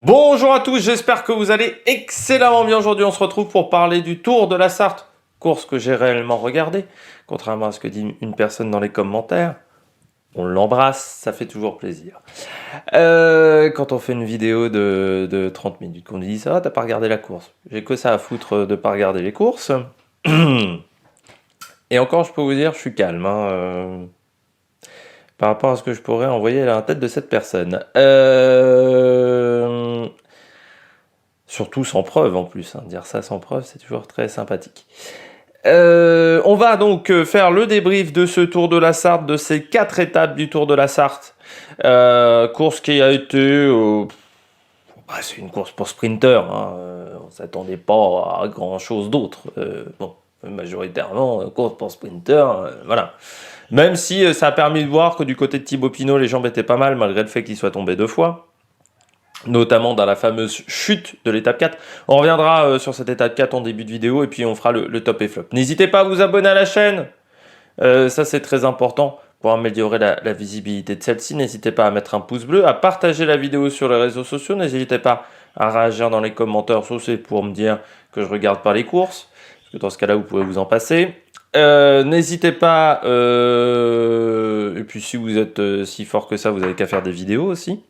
Bonjour à tous, j'espère que vous allez excellemment bien. Aujourd'hui, on se retrouve pour parler du Tour de la Sarthe, course que j'ai réellement regardée, contrairement à ce que dit une personne dans les commentaires. On l'embrasse, ça fait toujours plaisir. Quand on fait une vidéo de 30 minutes, qu'on dit ça, t'as pas regardé la course. J'ai que ça à foutre de pas regarder les courses. Et encore, je peux vous dire, je suis calme, hein, par rapport à ce que je pourrais envoyer à la tête de cette personne. Surtout sans preuve en plus, hein. Dire ça sans preuve, c'est toujours très sympathique. On va donc faire le débrief de ce Tour de la Sarthe, de ces 4 étapes du Tour de la Sarthe. Course qui a été... c'est une course pour sprinter, hein. On ne s'attendait pas à grand-chose d'autre. Majoritairement, course pour sprinter, voilà. Même si ça a permis de voir que du côté de Thibaut Pinot, les jambes étaient pas mal, malgré le fait qu'il soit tombé 2 fois. Notamment dans la fameuse chute de l'étape 4. On reviendra sur cette étape 4 en début de vidéo et puis on fera le top et flop. N'hésitez pas à vous abonner à la chaîne, ça c'est très important pour améliorer la visibilité de celle-ci. N'hésitez pas à mettre un pouce bleu, à partager la vidéo sur les réseaux sociaux. N'hésitez pas à réagir dans les commentaires, sauf c'est pour me dire que je regarde pas les courses, parce que dans ce cas-là vous pouvez vous en passer. N'hésitez pas, et puis si vous êtes si fort que ça, vous avez qu'à faire des vidéos aussi.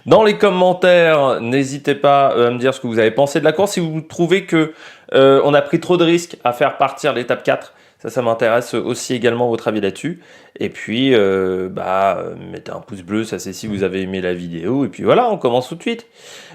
Dans les commentaires, n'hésitez pas à me dire ce que vous avez pensé de la course. Si vous trouvez que on a pris trop de risques à faire partir l'étape 4, ça m'intéresse aussi également votre avis là-dessus. Et puis, mettez un pouce bleu, ça c'est si vous avez aimé la vidéo. Et puis voilà, on commence tout de suite.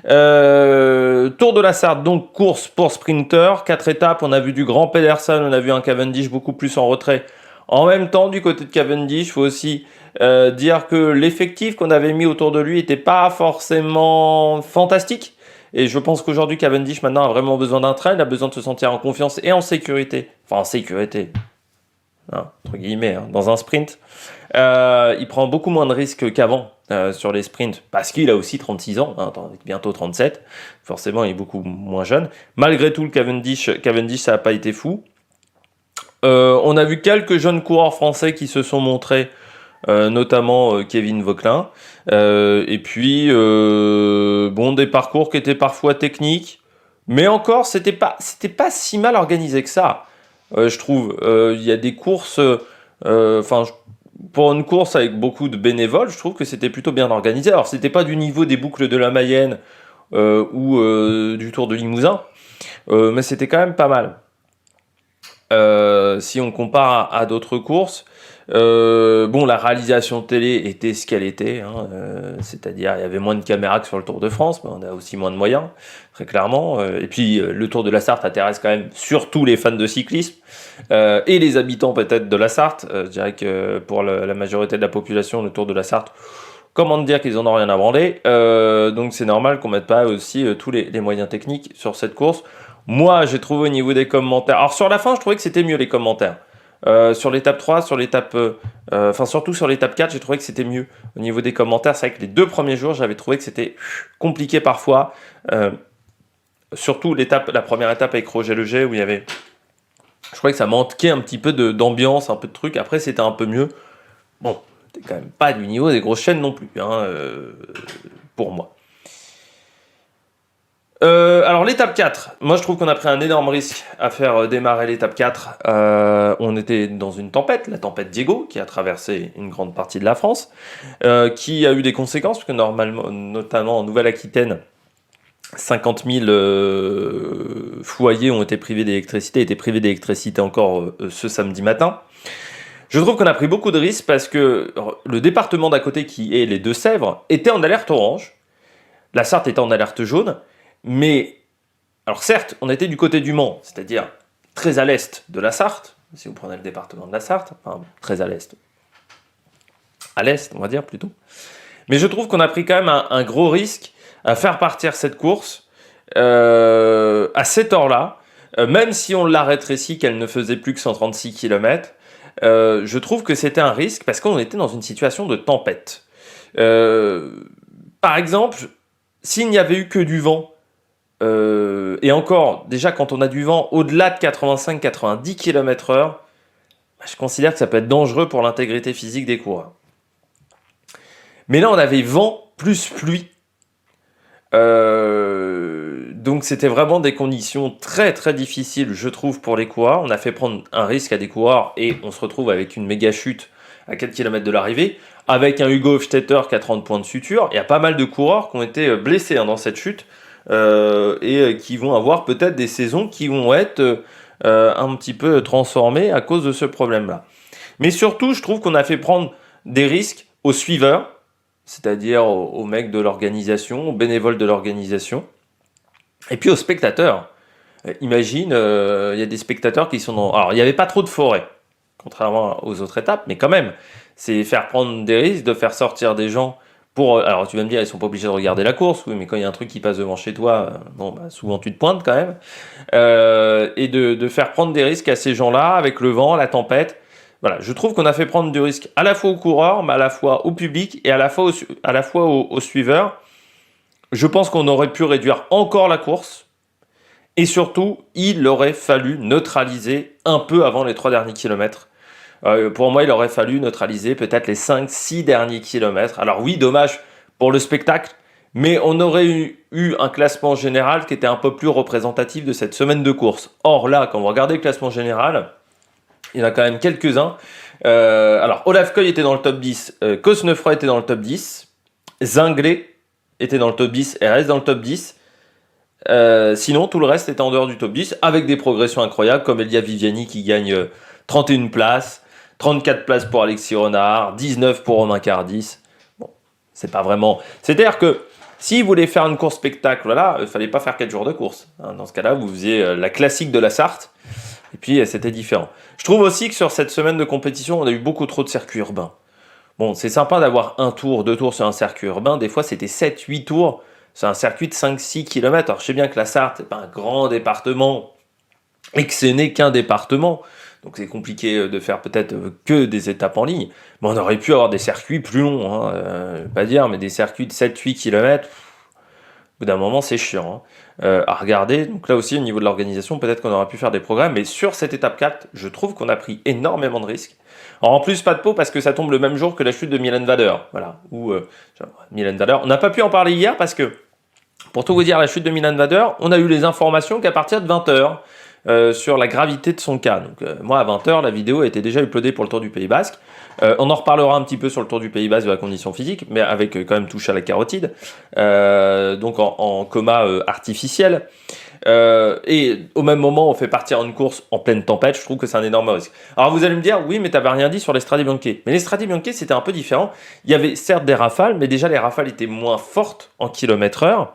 Tour de la Sarthe, donc course pour sprinter, 4 étapes. On a vu du grand Pedersen, on a vu un Cavendish beaucoup plus en retrait. En même temps, du côté de Cavendish, il faut aussi dire que l'effectif qu'on avait mis autour de lui n'était pas forcément fantastique. Et je pense qu'aujourd'hui, Cavendish maintenant a vraiment besoin d'un trail, il a besoin de se sentir en confiance et en sécurité. Enfin, en sécurité, hein, entre guillemets, hein, dans un sprint. Il prend beaucoup moins de risques qu'avant sur les sprints, parce qu'il a aussi 36 ans, hein, bientôt 37. Forcément, il est beaucoup moins jeune. Malgré tout, le Cavendish ça n'a pas été fou. On a vu quelques jeunes coureurs français qui se sont montrés, notamment Kevin Vauquelin. Et puis, des parcours qui étaient parfois techniques, mais encore, c'était pas si mal organisé que ça, je trouve. Il y a des courses, pour une course avec beaucoup de bénévoles, je trouve que c'était plutôt bien organisé. Alors, c'était pas du niveau des boucles de la Mayenne ou du Tour de Limousin, mais c'était quand même pas mal. Si on compare à d'autres courses, la réalisation télé était ce qu'elle était, hein, c'est-à-dire il y avait moins de caméras que sur le Tour de France, mais on a aussi moins de moyens, très clairement. Et puis le Tour de la Sarthe intéresse quand même surtout les fans de cyclisme et les habitants peut-être de la Sarthe. Je dirais que pour la majorité de la population, le Tour de la Sarthe, comment dire qu'ils en ont rien à branler. Donc c'est normal qu'on mette pas aussi tous les moyens techniques sur cette course. Moi, j'ai trouvé au niveau des commentaires... Alors sur la fin, je trouvais que c'était mieux les commentaires. Sur l'étape 3, sur l'étape... surtout sur l'étape 4, j'ai trouvé que c'était mieux. Au niveau des commentaires, c'est vrai que les 2 premiers jours, j'avais trouvé que c'était compliqué parfois. Surtout la première étape avec Roger Leger, où il y avait... Je crois que ça manquait un petit peu d'ambiance, un peu de truc. Après, c'était un peu mieux. Bon, c'était quand même pas du niveau des grosses chaînes non plus, hein, pour moi. Alors l'étape 4, moi je trouve qu'on a pris un énorme risque à faire démarrer l'étape 4. On était dans une tempête, la tempête Diego, qui a traversé une grande partie de la France, qui a eu des conséquences, parce que notamment en Nouvelle-Aquitaine, 50 000 foyers ont été privés d'électricité, étaient privés d'électricité encore ce samedi matin. Je trouve qu'on a pris beaucoup de risques parce que le département d'à côté, qui est les Deux-Sèvres, était en alerte orange, la Sarthe était en alerte jaune. Mais, alors certes, on était du côté du Mans, c'est-à-dire très à l'est de la Sarthe, si vous prenez le département de la Sarthe, enfin très à l'est, on va dire plutôt. Mais je trouve qu'on a pris quand même un gros risque à faire partir cette course à cette heure-là, même si on l'a rétréci, qu'elle ne faisait plus que 136 km, je trouve que c'était un risque parce qu'on était dans une situation de tempête. Par exemple, s'il n'y avait eu que du vent, et encore, déjà quand on a du vent au-delà de 85-90 km/h, je considère que ça peut être dangereux pour l'intégrité physique des coureurs. Mais là, on avait vent plus pluie. Donc c'était vraiment des conditions très très difficiles, je trouve, pour les coureurs. On a fait prendre un risque à des coureurs et on se retrouve avec une méga chute à 4 km de l'arrivée, avec un Hugo Hofstetter qui a 30 points de suture. Il y a pas mal de coureurs qui ont été blessés dans cette chute et qui vont avoir peut-être des saisons qui vont être un petit peu transformées à cause de ce problème-là. Mais surtout, je trouve qu'on a fait prendre des risques aux suiveurs, c'est-à-dire aux mecs de l'organisation, aux bénévoles de l'organisation, et puis aux spectateurs. Imagine, il y a des spectateurs qui sont dans... Alors, il n'y avait pas trop de forêt, contrairement aux autres étapes, mais quand même, c'est faire prendre des risques, de faire sortir des gens pour... Alors, tu vas me dire, ils sont pas obligés de regarder la course, oui, mais quand il y a un truc qui passe devant chez toi, bon, bah, souvent tu te pointes quand même. Et de faire prendre des risques à ces gens-là, avec le vent, la tempête. Voilà, je trouve qu'on a fait prendre du risque à la fois aux coureurs, mais à la fois au public et à la fois aux suiveurs. Je pense qu'on aurait pu réduire encore la course. Et surtout, il aurait fallu neutraliser un peu avant les 3 derniers kilomètres. Pour moi, il aurait fallu neutraliser peut-être les 5-6 derniers kilomètres. Alors oui, dommage pour le spectacle, mais on aurait eu un classement général qui était un peu plus représentatif de cette semaine de course. Or là, quand vous regardez le classement général, il y en a quand même quelques-uns. Alors, Olaf Koy était dans le top 10, Cosnefroy était dans le top 10, Zinglé était dans le top 10 et reste dans le top 10. Sinon, tout le reste était en dehors du top 10, avec des progressions incroyables, comme Elia Viviani qui gagne 31 places, 34 places pour Alexis Renard, 19 pour Romain Cardis. Bon, c'est pas vraiment... C'est-à-dire que s'il voulait faire une course spectacle, voilà, il fallait pas faire 4 jours de course. Dans ce cas-là, vous faisiez la classique de la Sarthe, et puis c'était différent. Je trouve aussi que sur cette semaine de compétition, on a eu beaucoup trop de circuits urbains. Bon, c'est sympa d'avoir un tour, 2 tours sur un circuit urbain. Des fois, c'était 7, 8 tours sur un circuit de 5, 6 km. Alors, je sais bien que la Sarthe, c'est pas un grand département et que ce n'est qu'un département. Donc, c'est compliqué de faire peut-être que des étapes en ligne. Mais on aurait pu avoir des circuits plus longs, pas dire, mais des circuits de 7, 8 km. Au bout d'un moment, c'est chiant à regarder. Donc là aussi, au niveau de l'organisation, peut-être qu'on aurait pu faire des programmes. Mais sur cette étape 4, je trouve qu'on a pris énormément de risques. Alors en plus, pas de peau parce que ça tombe le même jour que la chute de Milan Vader. Voilà. Milan Vader. On n'a pas pu en parler hier parce que, pour tout vous dire, la chute de Milan Vader, on a eu les informations qu'à partir de 20h. Sur la gravité de son cas. Donc, moi, à 20h, la vidéo a été déjà uploadée pour le Tour du Pays Basque. On en reparlera un petit peu sur le Tour du Pays Basque de la condition physique, mais avec quand même touche à la carotide, donc en coma artificiel. Et au même moment, on fait partir une course en pleine tempête. Je trouve que c'est un énorme risque. Alors vous allez me dire, oui, mais t'avais rien dit sur les Strade Bianche. Mais les Strade Bianche, c'était un peu différent. Il y avait certes des rafales, mais déjà les rafales étaient moins fortes en km/h.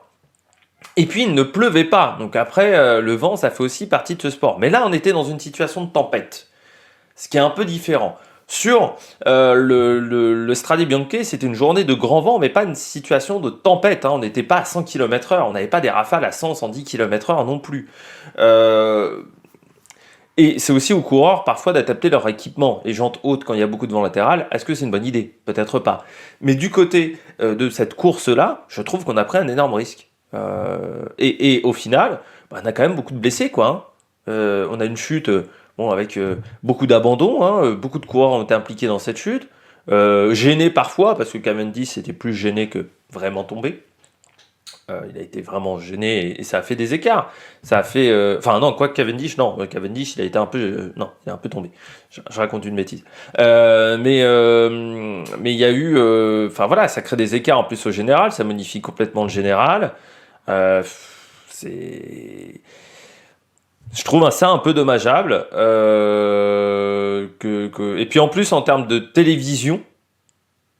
Et puis il ne pleuvait pas, donc après le vent ça fait aussi partie de ce sport. Mais là on était dans une situation de tempête, ce qui est un peu différent. Sur le Strade Bianche, c'était une journée de grand vent, mais pas une situation de tempête. On n'était pas à 100 km/h, on n'avait pas des rafales à 100-110 km/h non plus. Et c'est aussi aux coureurs parfois d'adapter leur équipement. Les jantes hautes quand il y a beaucoup de vent latéral, est-ce que c'est une bonne idée? Peut-être pas. Mais du côté de cette course-là, je trouve qu'on a pris un énorme risque. Et au final, on a quand même beaucoup de blessés, quoi. On a une chute avec beaucoup d'abandon. Beaucoup de coureurs ont été impliqués dans cette chute. Gênés parfois, parce que Cavendish était plus gêné que vraiment tombé. Il a été vraiment gêné et ça a fait des écarts. Ça a fait... Enfin non, quoi que Cavendish, non. Cavendish, il a été un peu... non, il est un peu tombé. Je raconte une bêtise. Mais il y a eu... Enfin voilà, ça crée des écarts en plus au général. Ça modifie complètement le général. C'est... Je trouve ça un peu dommageable. Et puis en plus, en termes de télévision,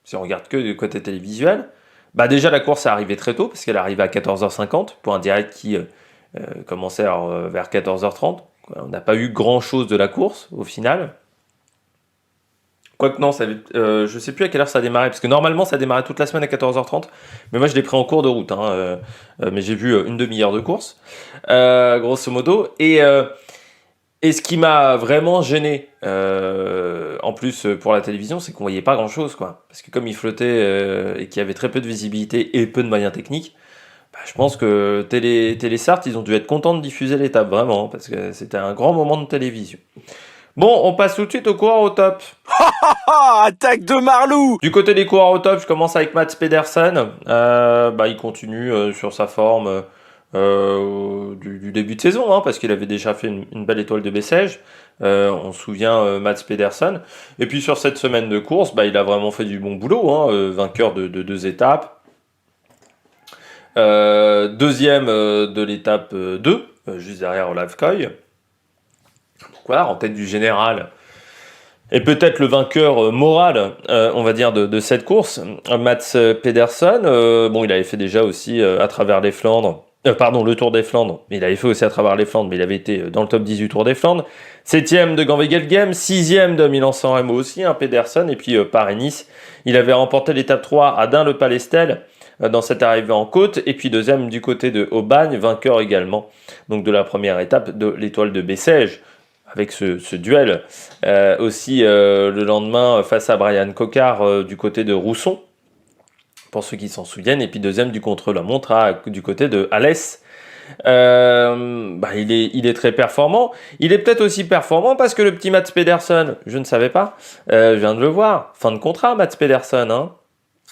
si on regarde que du côté télévisuel, bah déjà la course est arrivée très tôt, parce qu'elle est arrivée à 14h50, pour un direct qui commençait vers 14h30. On n'a pas eu grand-chose de la course, au final. Quoique non, je sais plus à quelle heure ça a démarré, parce que normalement ça démarrait toute la semaine à 14h30, mais moi je l'ai pris en cours de route, mais j'ai vu une demi-heure de course, grosso modo, et ce qui m'a vraiment gêné, en plus pour la télévision, c'est qu'on voyait pas grand-chose, quoi, parce que comme il flottait et qu'il y avait très peu de visibilité et peu de moyens techniques, je pense que Télésart, ils ont dû être contents de diffuser l'étape, vraiment, parce que c'était un grand moment de télévision. Bon, on passe tout de suite aux coureurs au top. Ah, attaque de Marlou! Du côté des coureurs au top, je commence avec Mats Pedersen. Il continue sur sa forme du début de saison, hein, parce qu'il avait déjà fait une belle étoile de Bessèges. On se souvient Mats Pedersen. Et puis sur cette semaine de course, il a vraiment fait du bon boulot, hein, vainqueur de 2 étapes. Deuxième de l'étape 2, juste derrière Olaf Koy. Donc voilà, en tête du général. Et peut-être le vainqueur moral, on va dire, de cette course, Mats Pedersen. Il avait fait déjà aussi à travers les Flandres. Le Tour des Flandres. Il avait fait aussi à travers les Flandres, mais il avait été dans le top 10 du Tour des Flandres. 7ème de Gand-Wevelgem, 6ème de Milan-San Remo aussi, Pedersen. Et puis Paris-Nice, il avait remporté l'étape 3 à Dun-le-Palestel dans cette arrivée en côte. Et puis 2ème du côté de Aubagne, vainqueur également donc de la première étape de l'étoile de Bessèges, avec ce duel. Aussi le lendemain face à Brian Cocard du côté de Rousson, pour ceux qui s'en souviennent, et puis 2ème du contre-la-montre du côté de Alès. Il est très performant. Il est peut-être aussi performant parce que le petit Mats Pedersen, je ne savais pas, je viens de le voir, fin de contrat Mats Pedersen, hein.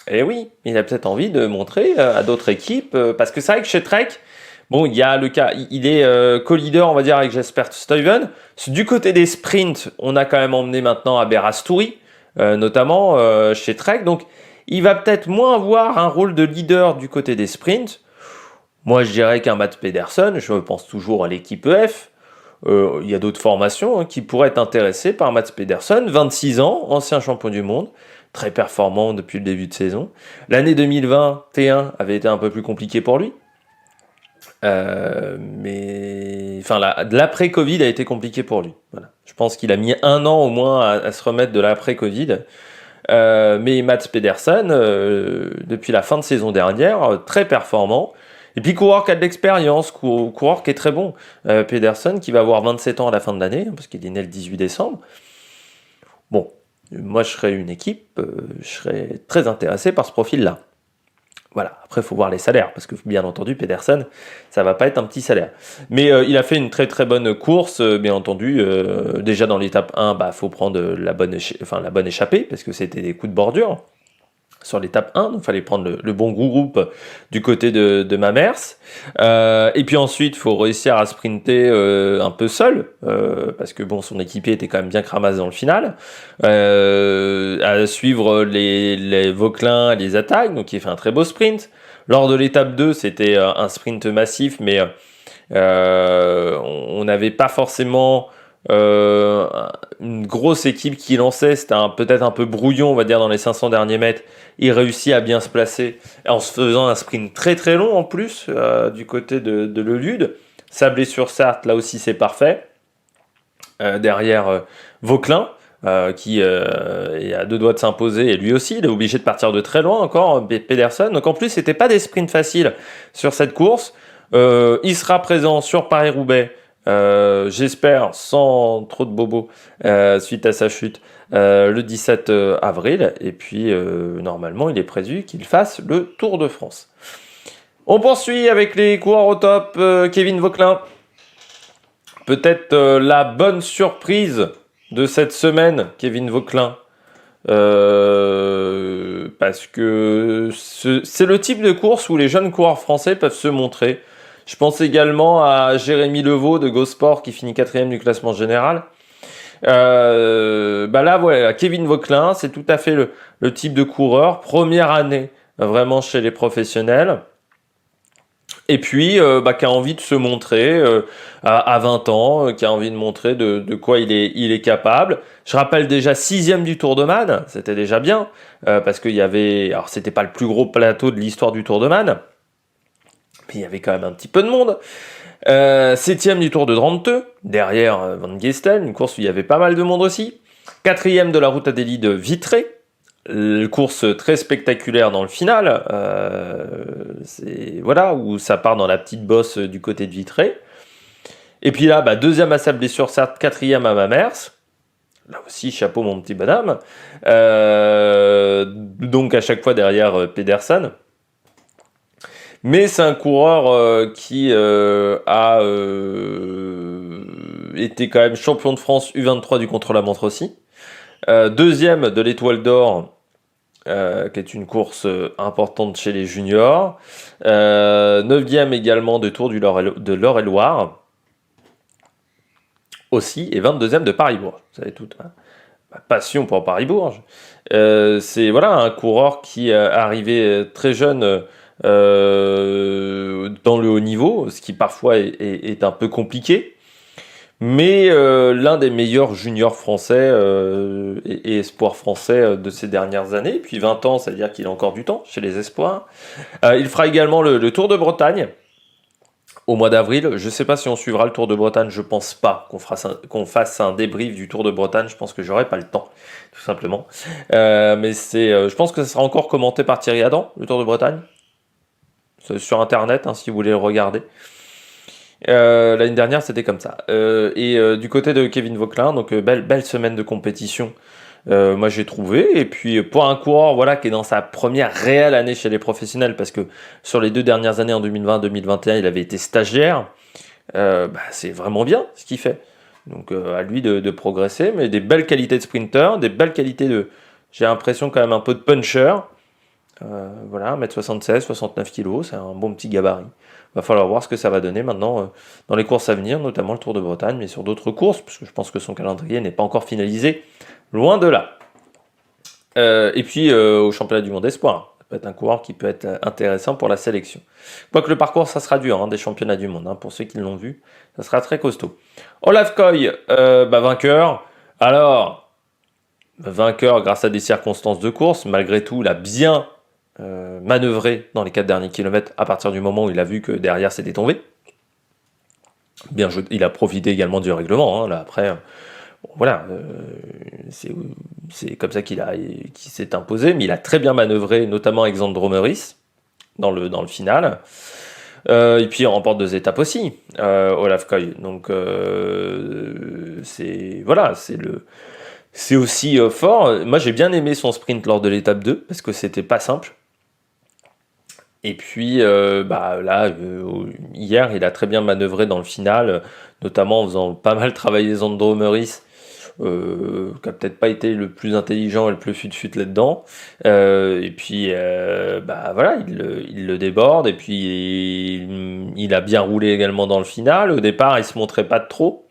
Et oui, il a peut-être envie de montrer à d'autres équipes, parce que c'est vrai que chez Trek, il y a le cas, il est co-leader, on va dire, avec Jasper Stuyven. Du côté des sprints, on a quand même emmené maintenant à Berastouri, notamment chez Trek. Donc, il va peut-être moins avoir un rôle de leader du côté des sprints. Moi, je dirais qu'un Mats Pedersen, je pense toujours à l'équipe EF. Il y a d'autres formations qui pourraient être intéressées par Mats Pedersen, 26 ans, ancien champion du monde, très performant depuis le début de saison. L'année 2021 avait été un peu plus compliquée pour lui. L'après-Covid a été compliqué pour lui. Voilà. Je pense qu'il a mis 1 an au moins à se remettre de l'après-Covid. Mais Mats Pedersen, depuis la fin de saison dernière, très performant. Et puis coureur qui a de l'expérience, coureur qui est très bon. Pedersen qui va avoir 27 ans à la fin de l'année, parce qu'il est né le 18 décembre. Bon, moi je serais une équipe, je serais très intéressé par ce profil-là. Voilà, après il faut voir les salaires, parce que bien entendu, Pedersen, ça va pas être un petit salaire. Mais il a fait une très très bonne course, bien entendu. Déjà dans l'étape 1, faut prendre la bonne échappée, parce que c'était des coups de bordure sur l'étape 1, donc il fallait prendre le bon groupe du côté de Mamers. Et puis ensuite, il faut réussir à sprinter un peu seul, parce que son équipier était quand même bien cramasse dans le final. À suivre les Vauquelin et les attaques, donc il fait un très beau sprint. Lors de l'étape 2, c'était un sprint massif, mais on n'avait pas forcément une grosse équipe qui lançait. C'était peut-être un peu brouillon, on va dire, dans les 500 derniers mètres. Il réussit à bien se placer en se faisant un sprint très très long en plus du côté de Lelude. Sablé-sur-Sarthe, là aussi c'est parfait. Derrière Vauquelin, qui est à 2 doigts de s'imposer, et lui aussi il est obligé de partir de très loin encore, Pedersen. Donc en plus c'était pas des sprints faciles sur cette course. Il sera présent sur Paris-Roubaix, j'espère sans trop de bobos suite à sa chute, le 17 avril. Et puis normalement il est prévu qu'il fasse le Tour de France. On poursuit avec les coureurs au top. Kevin Vauquelin, peut-être la bonne surprise de cette semaine, Kevin Vauquelin. Parce que c'est le type de course où les jeunes coureurs français peuvent se montrer. Je pense également à Jérémy Levaux de GoSport qui finit 4ème du classement général. Kevin Vauquelin, c'est tout à fait le type de coureur. Première année vraiment chez les professionnels. Et puis, qui a envie de se montrer à 20 ans, qui a envie de montrer de quoi il est capable. Je rappelle déjà 6ème du Tour de Man, c'était déjà bien, parce qu'il y avait... Alors, c'était pas le plus gros plateau de l'histoire du Tour de Man, mais il y avait quand même un petit peu de monde. 7ème du Tour de Drenthe, derrière Van Gestel, une course où il y avait pas mal de monde aussi. 4ème de la Route Adélie de Vitré, course très spectaculaire dans le final, où ça part dans la petite bosse du côté de Vitré. Et puis là, 2ème à Sablé-sur-Sarthe, 4ème à Mamers. Là aussi, chapeau mon petit bonhomme. Donc à chaque fois derrière Pedersen. Mais c'est un coureur qui a était quand même champion de France U23 du contre-la-montre aussi. Deuxième de l'Étoile d'Or, qui est une course importante chez les juniors. Neuvième également de Tour de l'Eure-et-Loire aussi, et 22e de Paris-Bourges. Vous savez toute ma passion pour Paris-Bourges. C'est voilà, un coureur qui est arrivé très jeune dans le haut niveau, ce qui parfois est un peu compliqué. Mais l'un des meilleurs juniors français et espoirs français de ces dernières années. Puis 20 ans, c'est-à-dire qu'il a encore du temps chez les espoirs. Il fera également le Tour de Bretagne au mois d'avril. Je ne sais pas si on suivra le Tour de Bretagne. Je pense pas qu'on fasse un débrief du Tour de Bretagne. Je pense que j'aurai pas le temps, tout simplement. Mais je pense que ça sera encore commenté par Thierry Adam, le Tour de Bretagne. C'est sur Internet, hein, si vous voulez le regarder. L'année dernière, c'était comme ça. Du côté de Kevin Vauquelin, donc belle semaine de compétition, moi j'ai trouvé. Et puis pour un coureur voilà, qui est dans sa première réelle année chez les professionnels, parce que sur les 2 dernières années, en 2020-2021, il avait été stagiaire, c'est vraiment bien ce qu'il fait. Donc à lui de progresser, mais des belles qualités de sprinter, des belles qualités j'ai l'impression quand même un peu de puncher. Voilà, 1m76, 69 kg, c'est un bon petit gabarit. Va falloir voir ce que ça va donner maintenant dans les courses à venir, notamment le Tour de Bretagne, mais sur d'autres courses, parce que je pense que son calendrier n'est pas encore finalisé, loin de là. Et puis au championnat du monde espoir, ça peut être un coureur qui peut être intéressant pour la sélection. Quoique le parcours, ça sera dur, des championnats du monde, pour ceux qui l'ont vu, ça sera très costaud. Olaf Koy, vainqueur. Alors, vainqueur grâce à des circonstances de course, malgré tout, il a bien manœuvré dans les 4 derniers kilomètres à partir du moment où il a vu que derrière c'était tombé. Bien, il a profité également du règlement. Là, après, voilà, c'est comme ça qu'il s'est imposé, mais il a très bien manœuvré, notamment avec Xandro Meurice dans le final. Et puis il remporte 2 étapes aussi, Olaf Koy. Donc c'est aussi fort. Moi j'ai bien aimé son sprint lors de l'étape 2 parce que c'était pas simple. Et puis hier il a très bien manœuvré dans le final, notamment en faisant pas mal travailler Xandro Meurice, qui a peut-être pas été le plus intelligent et le plus fut là-dedans. Et puis il le déborde et puis il a bien roulé également dans le final. Au départ il se montrait pas de trop.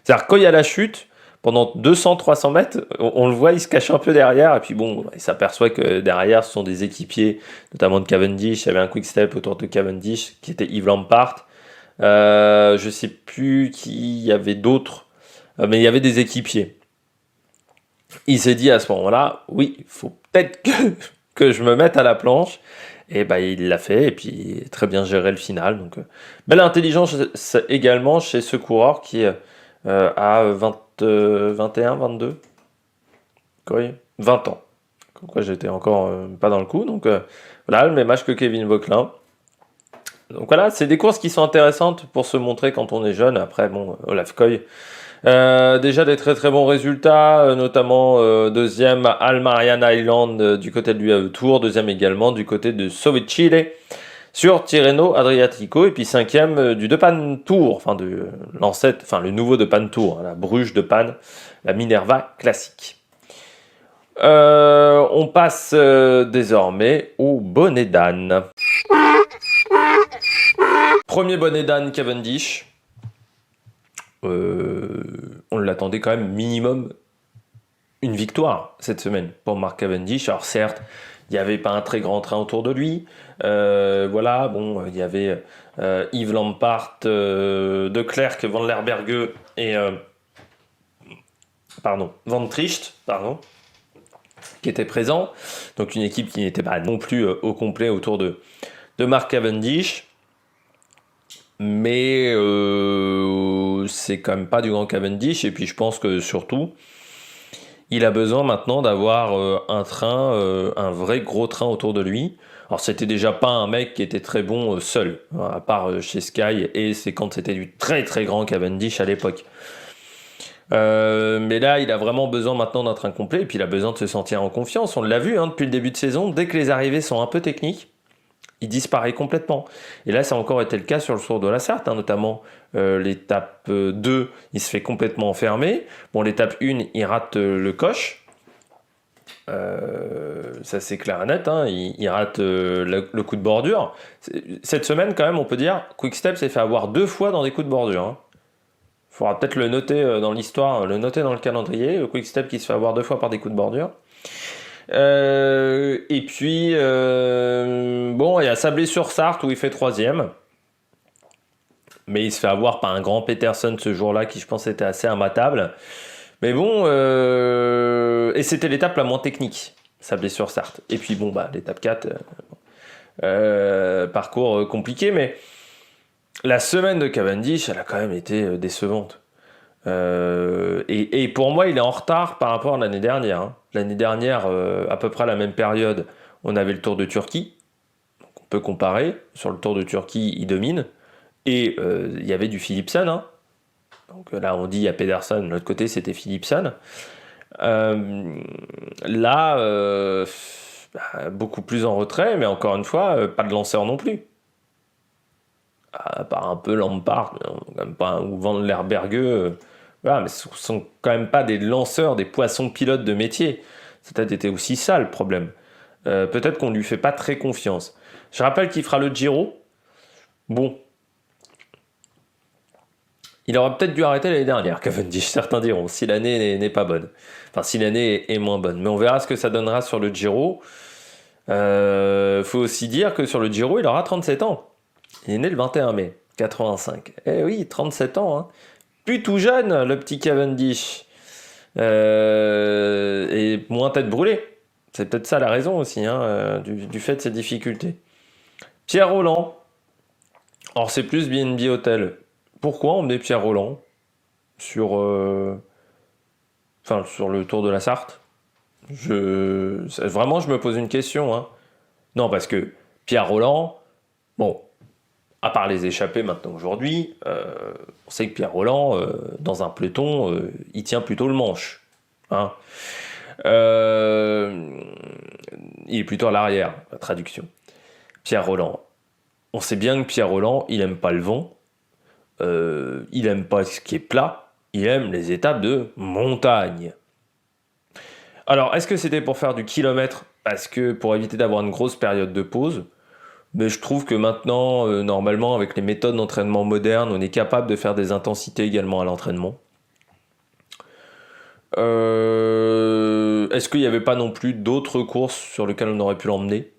C'est-à-dire quand il y a la chute, pendant 200-300 mètres, on le voit, il se cache un peu derrière, et puis bon, il s'aperçoit que derrière, ce sont des équipiers, notamment de Cavendish. Il y avait un quick step autour de Cavendish, qui était Yves Lampart. Je sais plus qui y avait d'autres, mais il y avait des équipiers. Il s'est dit à ce moment-là, oui, il faut peut-être que je me mette à la planche. Et il l'a fait, et puis très bien géré le final. Donc, belle intelligence également chez ce coureur qui a 21, 22, oui, 20 ans. Comme quoi j'étais encore pas dans le coup. Donc voilà, le même âge que Kevin Vauquelin. Donc voilà, c'est des courses qui sont intéressantes pour se montrer quand on est jeune. Après, bon, Olaf Koy, déjà des très très bons résultats, notamment deuxième à Almarian Island du côté de l'UAE Tour, deuxième également du côté de Sovichile sur Tirreno Adriatico, et puis 5e du Depan Tour, enfin le nouveau Depan Tour, la Bruges de Pan, la Minerva classique. On passe désormais au bonnet d'âne. Premier bonnet d'âne Cavendish. On l'attendait quand même minimum une victoire cette semaine pour Mark Cavendish. Alors certes, il n'y avait pas un très grand train autour de lui. Il y avait Yves Lampart, De Klerk, Van Lerberge et Van Tricht, qui étaient présents. Donc une équipe qui n'était pas non plus au complet autour de Mark Cavendish. Mais c'est quand même pas du grand Cavendish. Et puis je pense que surtout, il a besoin maintenant d'avoir un vrai gros train autour de lui. Alors c'était déjà pas un mec qui était très bon seul, à part chez Sky, et c'est quand c'était du très très grand Cavendish à l'époque. Mais là, il a vraiment besoin maintenant d'un train complet, et puis il a besoin de se sentir en confiance. On l'a vu depuis le début de saison, dès que les arrivées sont un peu techniques, Il disparaît complètement. Et là, ça a encore été le cas sur le Tour de la Sarthe, notamment l'étape 2, il se fait complètement enfermer. Bon, l'étape 1, il rate le coche. Ça c'est clair et net, il rate le coup de bordure. Cette semaine, quand même, on peut dire, Quick-Step s'est fait avoir 2 fois dans des coups de bordure. Il faudra peut-être le noter dans l'histoire, le noter dans le calendrier, le Quick-Step qui se fait avoir 2 fois par des coups de bordure. Et puis, bon, il y a Sablé-sur-Sarthe où il fait 3e. Mais il se fait avoir par un grand Peterson ce jour-là qui, je pense, était assez imbattable. Mais bon, et c'était l'étape la moins technique, Sablé-sur-Sarthe. Et puis bon, l'étape 4, parcours compliqué, mais la semaine de Cavendish, elle a quand même été décevante. Et pour moi, il est en retard par rapport à l'année dernière. L'année dernière, à peu près à la même période, on avait le Tour de Turquie. Donc on peut comparer. Sur le Tour de Turquie, il domine. Et il y avait du Philipsen. Donc là, on dit il y a Pedersen, de l'autre côté, c'était Philipsen. Là, beaucoup plus en retrait, mais encore une fois, pas de lanceur non plus. À part un peu Lampard, même pas, ou Van der Berge, voilà, mais ce sont quand même pas des lanceurs, des poissons pilotes de métier. Ça a peut-être été aussi ça le problème. Peut-être qu'on lui fait pas très confiance. Je rappelle qu'il fera le Giro. Bon. Il aurait peut-être dû arrêter l'année dernière, Cavendish, certains diront, si l'année n'est pas bonne. Enfin, si l'année est moins bonne. Mais on verra ce que ça donnera sur le Giro. Faut aussi dire que sur le Giro, il aura 37 ans. Il est né le 21 mai 85. Eh oui, 37 ans. Plus tout jeune, le petit Cavendish. Et moins tête brûlée. C'est peut-être ça la raison aussi, du fait de ses difficultés. Pierre Rolland. Or, c'est plus BNB Hotel. Pourquoi emmener Pierre Rolland sur le Tour de la Sarthe? Vraiment, je me pose une question. Non, parce que Pierre Rolland, bon, à part les échappées maintenant aujourd'hui, on sait que Pierre Rolland, dans un peloton, il tient plutôt le manche. Il est plutôt à l'arrière, la traduction. Pierre Rolland. On sait bien que Pierre Rolland, il aime pas le vent. Il aime pas ce qui est plat, il aime les étapes de montagne. Alors, est-ce que c'était pour faire du kilomètre, parce que pour éviter d'avoir une grosse période de pause? Mais je trouve que maintenant, normalement, avec les méthodes d'entraînement modernes, on est capable de faire des intensités également à l'entraînement. Est-ce qu'il n'y avait pas non plus d'autres courses sur lesquelles on aurait pu l'emmener,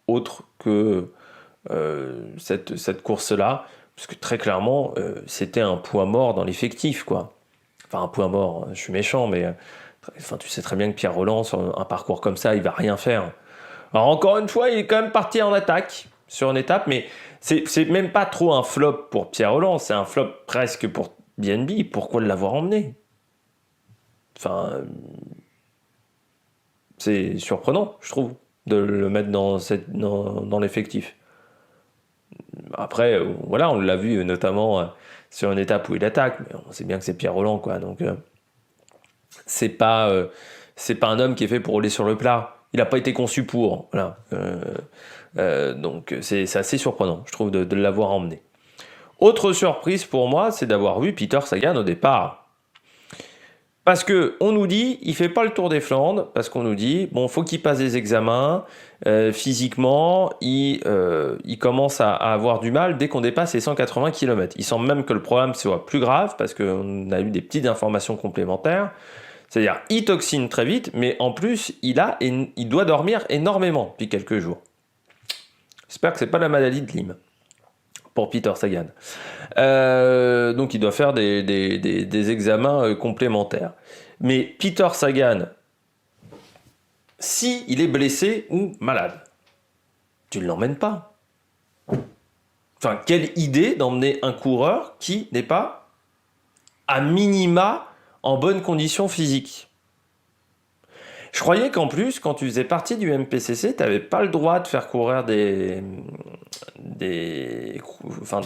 autres que cette course-là? Parce que très clairement, c'était un poids mort dans l'effectif, quoi. Enfin, un poids mort, je suis méchant, mais tu sais très bien que Pierre Rolland, sur un parcours comme ça, il va rien faire. Alors encore une fois, il est quand même parti en attaque sur une étape, mais c'est même pas trop un flop pour Pierre Rolland, c'est un flop presque pour BNB. Pourquoi l'avoir emmené? Enfin, c'est surprenant, je trouve, de le mettre dans l'effectif. Après, voilà, on l'a vu notamment sur une étape où il attaque, mais on sait bien que c'est Pierre Rolland, quoi. Donc, c'est pas un homme qui est fait pour rouler sur le plat. Il n'a pas été conçu pour. Voilà. Donc, c'est assez surprenant, je trouve, de l'avoir emmené. Autre surprise pour moi, c'est d'avoir vu Peter Sagan au départ. Parce que on nous dit, il fait pas le Tour des Flandres, parce qu'on nous dit, bon, faut qu'il passe des examens, physiquement, il commence à avoir du mal dès qu'on dépasse les 180 km. Il semble même que le problème soit plus grave, parce qu'on a eu des petites informations complémentaires. C'est-à-dire, il toxine très vite, mais en plus, il doit dormir énormément depuis quelques jours. J'espère que c'est pas la maladie de Lyme pour Peter Sagan. Donc il doit faire des examens complémentaires. Mais Peter Sagan, si il est blessé ou malade, tu ne l'emmènes pas. Enfin, quelle idée d'emmener un coureur qui n'est pas à minima en bonne condition physique. Je croyais qu'en plus, quand tu faisais partie du MPCC, tu n'avais pas le droit de faire courir de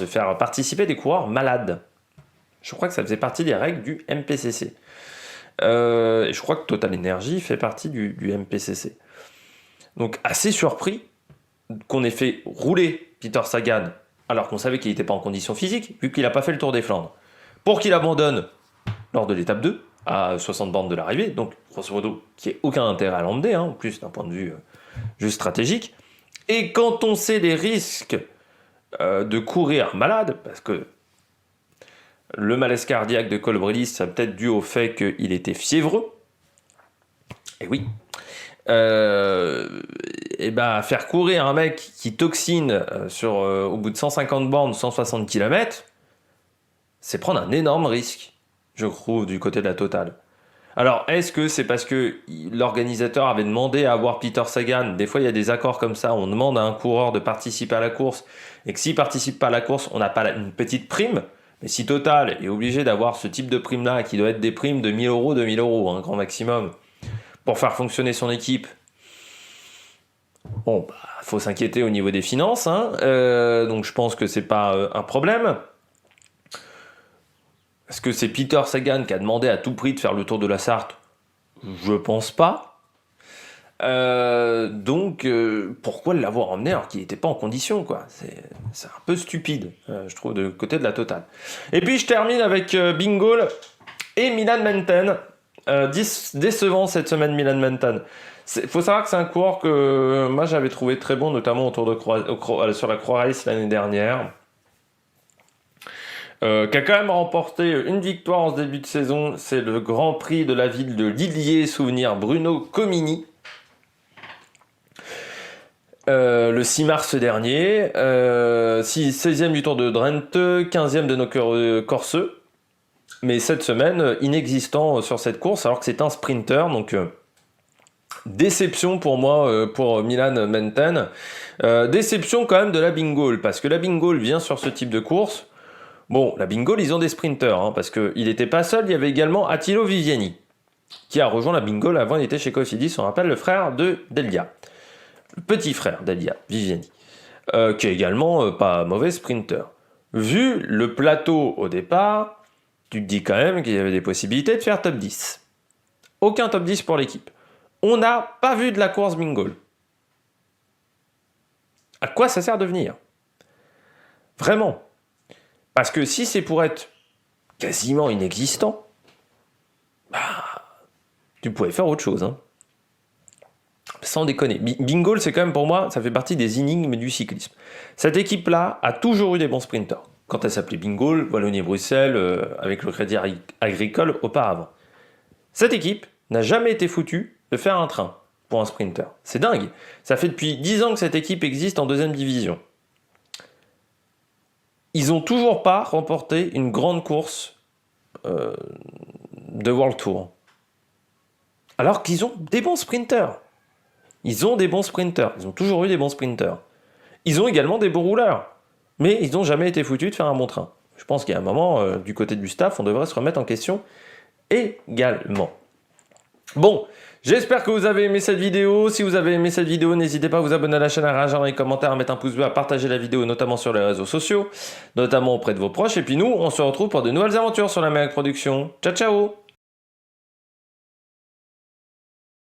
faire participer des coureurs malades. Je crois que ça faisait partie des règles du MPCC. Et je crois que Total Energy fait partie du MPCC. Donc assez surpris qu'on ait fait rouler Peter Sagan alors qu'on savait qu'il n'était pas en condition physique, vu qu'il n'a pas fait le Tour des Flandres, pour qu'il abandonne lors de l'étape 2, à 60 bornes de l'arrivée, donc grosso modo, qui n'y ait aucun intérêt à l'emmener, en plus d'un point de vue juste stratégique. Et quand on sait les risques de courir malade, parce que le malaise cardiaque de Colbrelli, ça a peut-être dû au fait qu'il était fiévreux, et oui, et ben faire courir un mec qui toxine au bout de 150 bornes, 160 km, c'est prendre un énorme risque, je trouve, du côté de la Total. Alors, est-ce que c'est parce que l'organisateur avait demandé à avoir Peter Sagan? Des fois, il y a des accords comme ça, on demande à un coureur de participer à la course, et que s'il ne participe pas à la course, on n'a pas une petite prime. Mais si Total est obligé d'avoir ce type de prime-là, qui doit être des primes de 1000 euros, 2000 euros, un grand maximum, pour faire fonctionner son équipe, bon, faut s'inquiéter au niveau des finances, hein, donc je pense que c'est pas un problème. Est-ce que c'est Peter Sagan qui a demandé à tout prix de faire le Tour de la Sarthe? Je pense pas. Donc, pourquoi l'avoir emmené alors qu'il n'était pas en condition, quoi? C'est un peu stupide, je trouve, de côté de la Total. Et puis, je termine avec Bingol et Milan Menten. Décevant cette semaine, Milan Menten. Il faut savoir que c'est un coureur que moi j'avais trouvé très bon, notamment sur la Croix-Race l'année dernière. Qui a quand même remporté une victoire en ce début de saison, c'est le Grand Prix de la ville de Lillier, souvenir Bruno Comini, le 6 mars dernier, 16e du Tour de Drenthe, 15e de Noccorse, mais cette semaine, inexistant sur cette course, alors que c'est un sprinter, donc déception pour moi, pour Milan Menten, déception quand même de la Bingol, parce que la Bingol vient sur ce type de course. Bon, la Bingol, ils ont des sprinters, hein, parce qu'il n'était pas seul, il y avait également Attilo Viviani, qui a rejoint la Bingol, avant il était chez Cofidis, on rappelle le frère de Delia, le petit frère d'Elia, Viviani, qui est également pas mauvais sprinter. Vu le plateau au départ, tu te dis quand même qu'il y avait des possibilités de faire top 10. Aucun top 10 pour l'équipe. On n'a pas vu de la course Bingol. À quoi ça sert de venir? Vraiment. Parce que si c'est pour être quasiment inexistant, tu pouvais faire autre chose. Hein. Sans déconner. Bingol, c'est quand même pour moi, ça fait partie des énigmes du cyclisme. Cette équipe-là a toujours eu des bons sprinters. Quand elle s'appelait Bingol, Wallonie-Bruxelles, avec le Crédit Agricole auparavant. Cette équipe n'a jamais été foutue de faire un train pour un sprinter. C'est dingue. Ça fait depuis 10 ans que cette équipe existe en 2e division. Ils n'ont toujours pas remporté une grande course de World Tour. Alors qu'ils ont des bons sprinters. Ils ont toujours eu des bons sprinters. Ils ont également des bons rouleurs. Mais ils n'ont jamais été foutus de faire un bon train. Je pense qu'il y a un moment, du côté du staff, on devrait se remettre en question également. Bon, j'espère que vous avez aimé cette vidéo. Si vous avez aimé cette vidéo, n'hésitez pas à vous abonner à la chaîne, à réagir dans les commentaires, à mettre un pouce bleu, à partager la vidéo, notamment sur les réseaux sociaux, notamment auprès de vos proches. Et puis nous, on se retrouve pour de nouvelles aventures sur la Méric Production. Ciao, ciao!